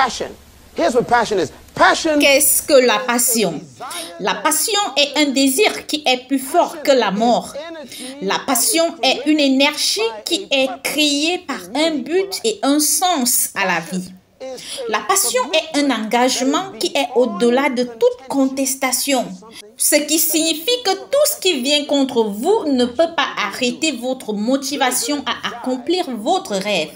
passion? Here's what passion is. Passion. Qu'est-ce que la passion? La passion est un désir qui est plus fort que la mort. La passion est une énergie qui est créée par un but et un sens à la vie. La passion est un engagement qui est au-delà de toute contestation, ce qui signifie que tout ce qui vient contre vous ne peut pas arrêter votre motivation à accomplir votre rêve.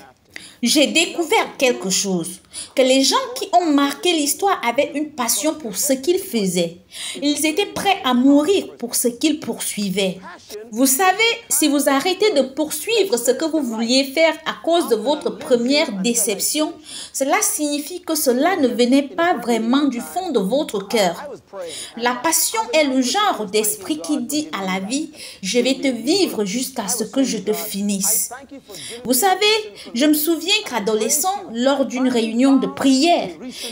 J'ai découvert quelque chose, que les gens qui ont marqué l'histoire avaient une passion pour ce qu'ils faisaient. Ils étaient prêts à mourir pour ce qu'ils poursuivaient. Vous savez, si vous arrêtez de poursuivre ce que vous vouliez faire à cause de votre première déception, cela signifie que cela ne venait pas vraiment du fond de votre cœur. La passion est le genre d'esprit qui dit à la vie, je vais te vivre jusqu'à ce que je te finisse. Vous savez, je me souviens qu'adolescent, lors d'une réunion de prière,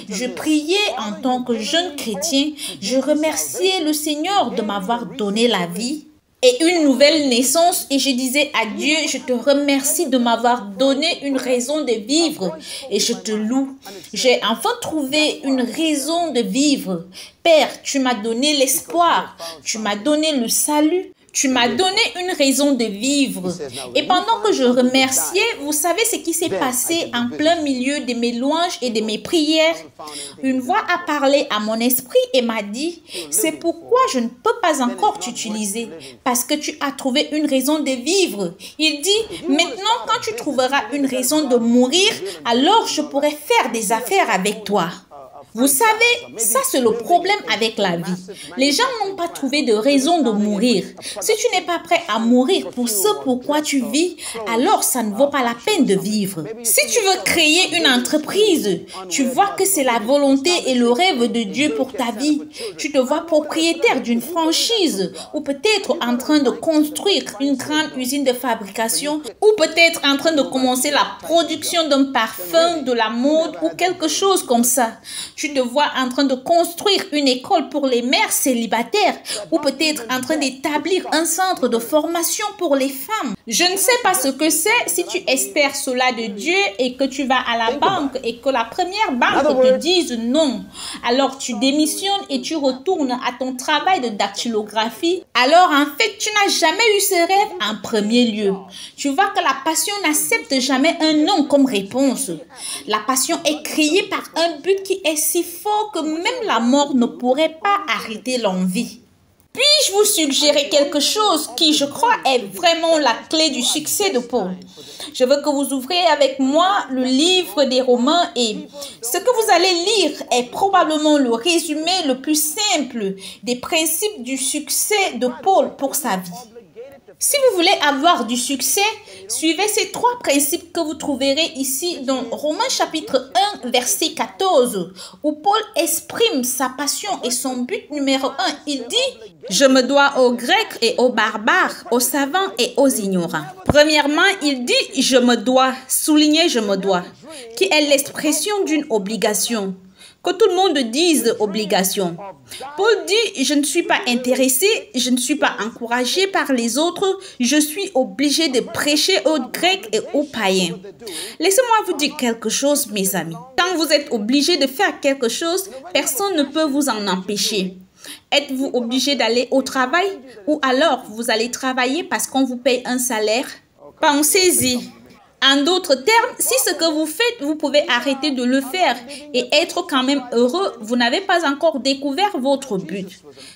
je priais en tant que jeune chrétien, je remerciais le Seigneur de m'avoir donné la vie et une nouvelle naissance et je disais à Dieu, je te remercie de m'avoir donné une raison de vivre et je te loue. J'ai enfin trouvé une raison de vivre. Père, tu m'as donné l'espoir, tu m'as donné le salut. Tu m'as donné une raison de vivre. Et pendant que je remerciais, vous savez ce qui s'est passé en plein milieu de mes louanges et de mes prières? Une voix a parlé à mon esprit et m'a dit, c'est pourquoi je ne peux pas encore t'utiliser, parce que tu as trouvé une raison de vivre. Il dit, maintenant quand tu trouveras une raison de mourir, alors je pourrai faire des affaires avec toi. Vous savez, ça c'est le problème avec la vie. Les gens n'ont pas trouvé de raison de mourir. Si tu n'es pas prêt à mourir pour ce pourquoi tu vis, alors ça ne vaut pas la peine de vivre. Si tu veux créer une entreprise, tu vois que c'est la volonté et le rêve de Dieu pour ta vie. Tu te vois propriétaire d'une franchise ou peut-être en train de construire une grande usine de fabrication ou peut-être en train de commencer la production d'un parfum, de la mode ou quelque chose comme ça. Tu te vois en train de construire une école pour les mères célibataires ou peut-être en train d'établir un centre de formation pour les femmes. Je ne sais pas ce que c'est si tu espères cela de Dieu et que tu vas à la banque et que la première banque te dise non. Alors tu démissionnes et tu retournes à ton travail de dactylographie. Alors en fait, tu n'as jamais eu ce rêve en premier lieu. Tu vois que la passion n'accepte jamais un non comme réponse. La passion est créée par un but qui est si fort que même la mort ne pourrait pas arrêter l'envie. Puis-je vous suggérer quelque chose qui, je crois, est vraiment la clé du succès de Paul? Je veux que vous ouvriez avec moi le livre des Romains et ce que vous allez lire est probablement le résumé le plus simple des principes du succès de Paul pour sa vie. Si vous voulez avoir du succès, suivez ces trois principes que vous trouverez ici dans Romains chapitre 1, verset 14, où Paul exprime sa passion et son but numéro 1. Il dit « Je me dois aux Grecs et aux barbares, aux savants et aux ignorants. » Premièrement, il dit « Je me dois », souligné « Je me dois », qui est l'expression d'une obligation. Que tout le monde dise obligation. Paul dit, je ne suis pas intéressé, je ne suis pas encouragé par les autres, je suis obligé de prêcher aux Grecs et aux païens. Laissez-moi vous dire quelque chose, mes amis. Quand vous êtes obligé de faire quelque chose, personne ne peut vous en empêcher. Êtes-vous obligé d'aller au travail ou alors vous allez travailler parce qu'on vous paye un salaire? Pensez-y. En d'autres termes, si ce que vous faites, vous pouvez arrêter de le faire et être quand même heureux, vous n'avez pas encore découvert votre but.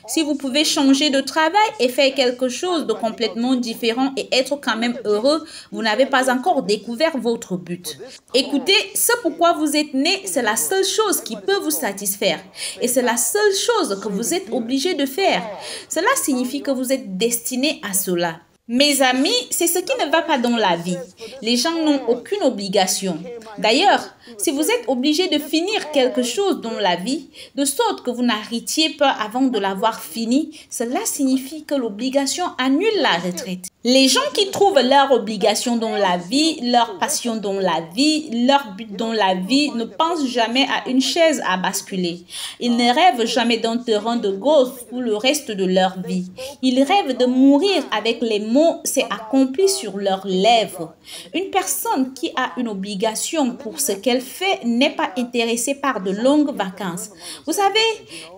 Si vous pouvez changer de travail et faire quelque chose de complètement différent et être quand même heureux, vous n'avez pas encore découvert votre but. Écoutez, ce pourquoi vous êtes né, c'est la seule chose qui peut vous satisfaire. Et c'est la seule chose que vous êtes obligé de faire. Cela signifie que vous êtes destiné à cela. Mes amis, c'est ce qui ne va pas dans la vie. Les gens n'ont aucune obligation. D'ailleurs, si vous êtes obligé de finir quelque chose dans la vie, de sorte que vous n'arrêtiez pas avant de l'avoir fini, cela signifie que l'obligation annule la retraite. Les gens qui trouvent leur obligation dans la vie, leur passion dans la vie, leur but dans la vie ne pensent jamais à une chaise à basculer. Ils ne rêvent jamais d'un terrain de golf pour le reste de leur vie. Ils rêvent de mourir avec les mots « c'est accompli » sur leurs lèvres. Une personne qui a une obligation passion pour ce qu'elle fait n'est pas intéressée par de longues vacances. Vous savez,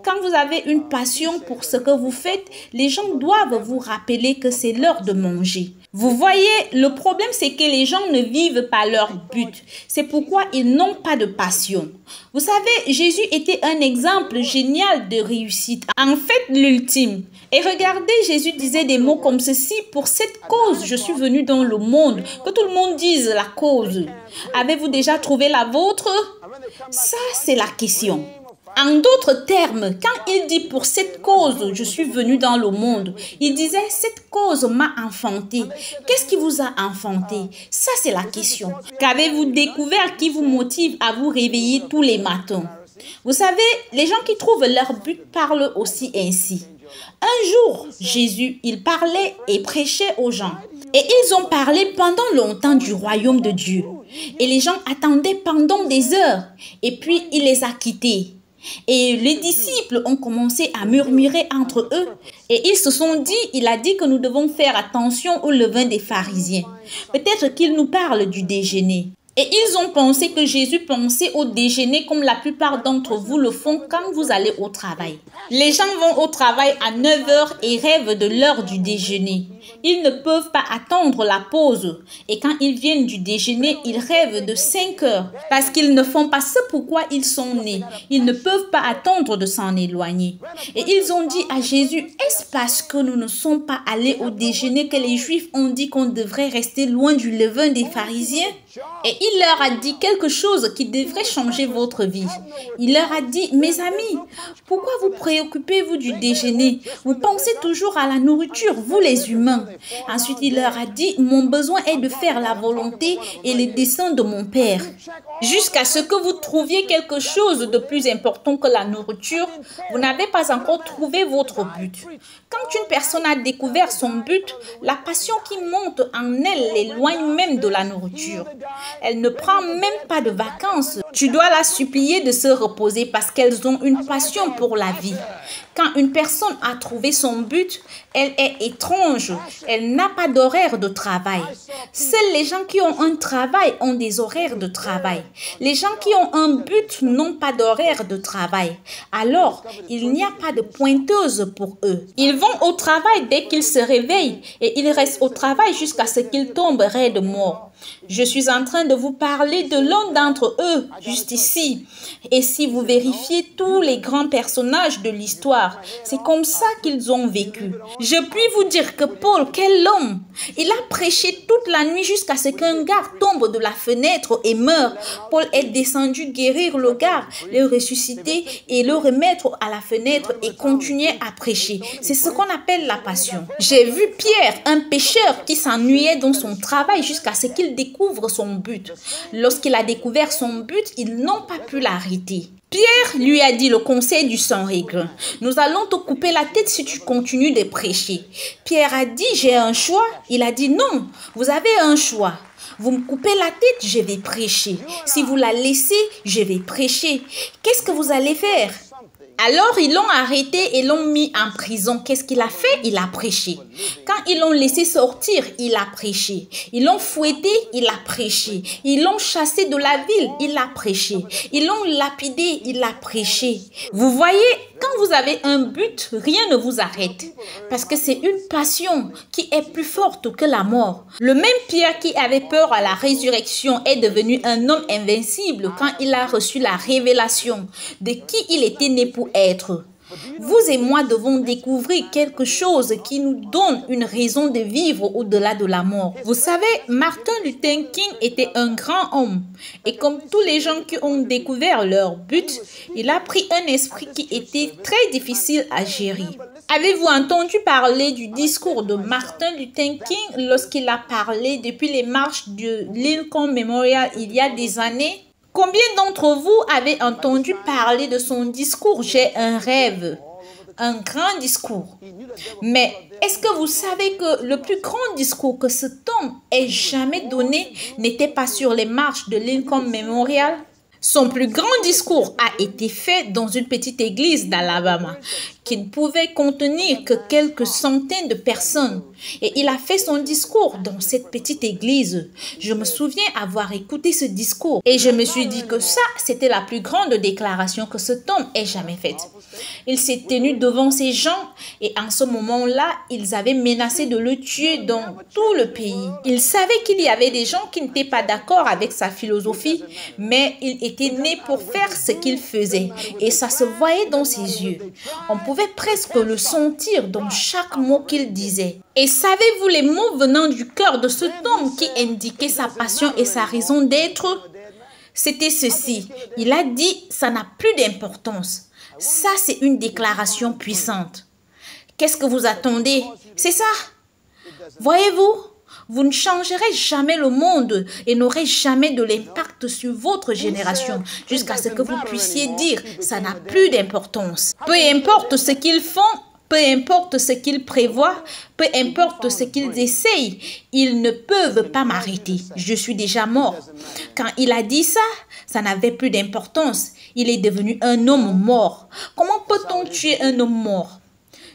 quand vous avez une passion pour ce que vous faites, les gens doivent vous rappeler que c'est l'heure de manger. Vous voyez, le problème c'est que les gens ne vivent pas leur but. C'est pourquoi ils n'ont pas de passion. Vous savez, Jésus était un exemple génial de réussite. En fait, l'ultime. Et regardez, Jésus disait des mots comme ceci: pour cette cause, je suis venu dans le monde. Que tout le monde dise la cause. Avez-vous déjà trouvé la vôtre? Ça, c'est la question. En d'autres termes, quand il dit pour cette cause, je suis venu dans le monde, il disait cette cause m'a enfanté. Qu'est-ce qui vous a enfanté? Ça, c'est la question. Qu'avez-vous découvert qui vous motive à vous réveiller tous les matins? Vous savez, les gens qui trouvent leur but parlent aussi ainsi. Un jour, Jésus, il parlait et prêchait aux gens. Et ils ont parlé pendant longtemps du royaume de Dieu. Et les gens attendaient pendant des heures. Et puis, il les a quittés. Et les disciples ont commencé à murmurer entre eux. Et ils se sont dit, il a dit que nous devons faire attention au levain des pharisiens. Peut-être qu'il nous parle du déjeuner. Et ils ont pensé que Jésus pensait au déjeuner comme la plupart d'entre vous le font quand vous allez au travail. Les gens vont au travail à 9 h et rêvent de l'heure du déjeuner. Ils ne peuvent pas attendre la pause. Et quand ils viennent du déjeuner, ils rêvent de 5 h parce qu'ils ne font pas ce pourquoi ils sont nés. Ils ne peuvent pas attendre de s'en éloigner. Et ils ont dit à Jésus, est-ce parce que nous ne sommes pas allés au déjeuner que les Juifs ont dit qu'on devrait rester loin du levain des pharisiens? Et il leur a dit quelque chose qui devrait changer votre vie. Il leur a dit, mes amis, pourquoi vous préoccupez-vous du déjeuner? Vous pensez toujours à la nourriture, vous les humains. Ensuite, il leur a dit, mon besoin est de faire la volonté et les desseins de mon Père. Jusqu'à ce que vous trouviez quelque chose de plus important que la nourriture, vous n'avez pas encore trouvé votre but. Quand une personne a découvert son but, la passion qui monte en elle l'éloigne même de la nourriture. Elle ne prend même pas de vacances. Tu dois la supplier de se reposer parce qu'elles ont une passion pour la vie. Quand une personne a trouvé son but, elle est étrange. Elle n'a pas d'horaire de travail. Seuls les gens qui ont un travail ont des horaires de travail. Les gens qui ont un but n'ont pas d'horaire de travail. Alors, il n'y a pas de pointeuse pour eux. Ils vont au travail dès qu'ils se réveillent et ils restent au travail jusqu'à ce qu'ils tombent raides morts. Je suis en train de vous parler de l'un d'entre eux, juste ici. Et si vous vérifiez tous les grands personnages de l'histoire, c'est comme ça qu'ils ont vécu. Je puis vous dire que Paul, quel homme! Il a prêché toute la nuit jusqu'à ce qu'un gars tombe de la fenêtre et meure. Paul est descendu guérir le gars, le ressusciter et le remettre à la fenêtre et continuer à prêcher. C'est ce qu'on appelle la passion. J'ai vu Pierre, un pécheur qui s'ennuyait dans son travail jusqu'à ce qu'il découvre son but. Lorsqu'il a découvert son but, ils n'ont pas pu l'arrêter. Pierre lui a dit le conseil du sans règle. Nous allons te couper la tête si tu continues de prêcher. Pierre a dit, j'ai un choix. Il a dit, non, vous avez un choix. Vous me coupez la tête, je vais prêcher. Si vous la laissez, je vais prêcher. Qu'est-ce que vous allez faire? Alors, ils l'ont arrêté et l'ont mis en prison. Qu'est-ce qu'il a fait? Il a prêché. Quand ils l'ont laissé sortir, il a prêché. Ils l'ont fouetté, il a prêché. Ils l'ont chassé de la ville, il a prêché. Ils l'ont lapidé, il a prêché. Vous voyez, quand vous avez un but, rien ne vous arrête. Parce que c'est une passion qui est plus forte que la mort. Le même Pierre qui avait peur à la résurrection est devenu un homme invincible quand il a reçu la révélation de qui il était né pour être. Vous et moi devons découvrir quelque chose qui nous donne une raison de vivre au-delà de la mort. Vous savez, Martin Luther King était un grand homme. Et comme tous les gens qui ont découvert leur but, il a pris un esprit qui était très difficile à gérer. Avez-vous entendu parler du discours de Martin Luther King lorsqu'il a parlé depuis les marches de Lincoln Memorial il y a des années? Combien d'entre vous avez entendu parler de son discours « J'ai un rêve », un grand discours? Mais est-ce que vous savez que le plus grand discours que cet homme ait jamais donné n'était pas sur les marches de Lincoln Memorial? Son plus grand discours a été fait dans une petite église d'Alabama, qui ne pouvait contenir que quelques centaines de personnes. Et il a fait son discours dans cette petite église. Je me souviens avoir écouté ce discours et je me suis dit que ça, c'était la plus grande déclaration que cet homme ait jamais faite. Il s'est tenu devant ces gens et en ce moment-là, ils avaient menacé de le tuer dans tout le pays. Il savait qu'il y avait des gens qui n'étaient pas d'accord avec sa philosophie, mais il était né pour faire ce qu'il faisait et ça se voyait dans ses yeux. On pouvait presque le sentir dans chaque mot qu'il disait. Et savez-vous les mots venant du cœur de cet homme qui indiquaient sa passion et sa raison d'être? C'était ceci. Il a dit « ça n'a plus d'importance ». Ça, c'est une déclaration puissante. Qu'est-ce que vous attendez? C'est ça. Voyez-vous, vous ne changerez jamais le monde et n'aurez jamais de l'impact sur votre génération jusqu'à ce que vous puissiez dire « ça n'a plus d'importance ». Peu importe ce qu'ils font, peu importe ce qu'ils prévoient, peu importe ce qu'ils essayent, ils ne peuvent pas m'arrêter. Je suis déjà mort. Quand il a dit ça, ça n'avait plus d'importance. Il est devenu un homme mort. Comment peut-on tuer un homme mort?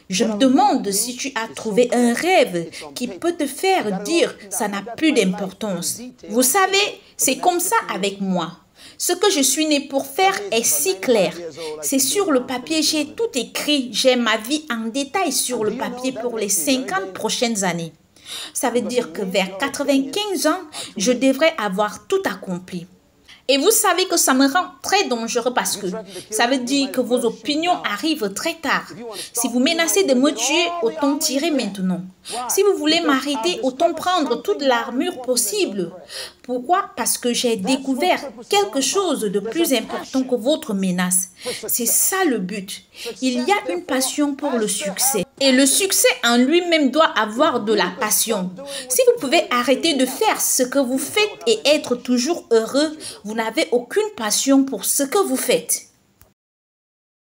Je me demande si tu as trouvé un rêve qui peut te faire dire ça n'a plus d'importance. Vous savez, c'est comme ça avec moi. Ce que je suis né pour faire est si clair. C'est sur le papier, j'ai tout écrit. J'ai ma vie en détail sur le papier pour les 50 prochaines années. Ça veut dire que vers 95 ans, je devrais avoir tout accompli. Et vous savez que ça me rend très dangereux parce que ça veut dire que vos opinions arrivent très tard. Si vous menacez de me tuer, autant tirer maintenant. Si vous voulez m'arrêter, autant prendre toute l'armure possible. Pourquoi? Parce que j'ai découvert quelque chose de plus important que votre menace. C'est ça le but. Il y a une passion pour le succès. Et le succès en lui-même doit avoir de la passion. Si vous pouvez arrêter de faire ce que vous faites et être toujours heureux, vous n'avez aucune passion pour ce que vous faites.